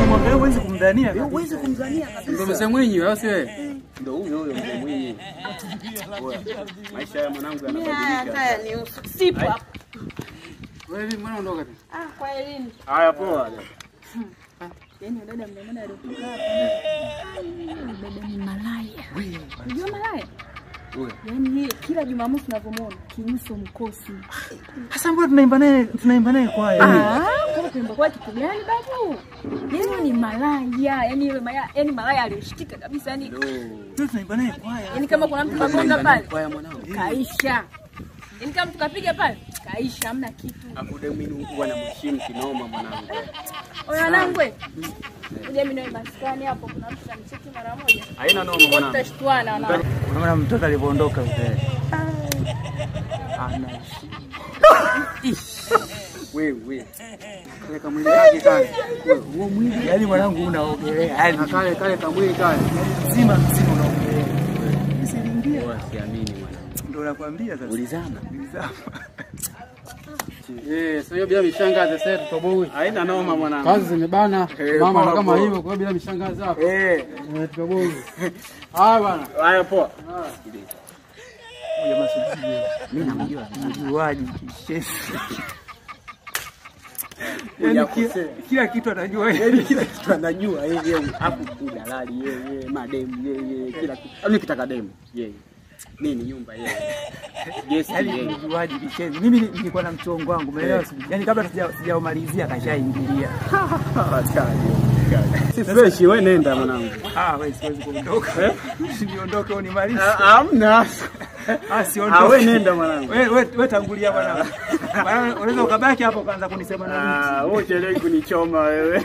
ukimwangalia huwezi kumdhania. Huwezi kumdhania kabisa. Ndio mzee Mwinyi au si wewe? Ndio huyo mzee Mwinyi. Maisha ya mwanangu yanabadilika. Haya ni sipo hapo. Wewe mbona unaondoka tena? Kwa elimu. Haya poa. Yaani dada mnaona alikuwa hapa. Dada ni malaya. Unajua malaya? Yaani kila Jumamosi tunavyomuona kinyuso mkosi. Sasa mbona tunaimba naye kwaya? Kama tunaimba kwa kitu gani babu? Yaani ni malaya, yaani malaya aliyeshikika kabisa yani. Ndio tunaimba naye kwaya. Yaani kama kuna mtu kagonga pale, Kwaya mwanangu. kaisha. Yaani kama tukapiga pale, kaisha hamna kitu. Akude mimi huwa na mheshimu kinoma mwanangu. Oya wanangu. Kuja mimi na maskani hapo kuna mtu anacheki mara moja. Haina noma mwanangu. Tutashtuana wanangu. Unaona mtoto alipoondoka mzee. Wewe. Kale kamwili kake kale. Huo mwili yani mwanangu unaogelea. Yani Kale kamwili kale. mzima unaogelea. Usiingie. Siamini mwanangu. Ndio nakwambia sasa. Ulizama. Sasa hiyo bila mishangazi sasa tutoboi. Haina noma mwanangu. Kazi zimebana. Mama poa, kama poa. hivyo kwa bila mishangazi hapo. Tutoboi. Bwana. Haya poa. Jamaa sijui. Mimi namjua mjuaji kisheshi. Yani kila kitu anajua yeye. Kila kitu anajua yeye. Hapo udalali yeye, mademu yeye, kila kitu. Nikitaka demu yeye. Nini nyumba yeye. Yes Yani yeye. mjuaji kisheshi. Mimi nilikuwa na mchongo wangu, umeelewa? Yani kabla sijaumalizia kashaingilia. Fresh wewe nenda mwanangu. Wewe siwezi kuondoka. Usiondoke unimalize. Hamna. Siondoke. Wewe nenda mwanangu. Wewe tangulia bwana. Bwana unaweza ukabaki hapo kaanza kunisema na mimi. Wewe chelewi kunichoma wewe.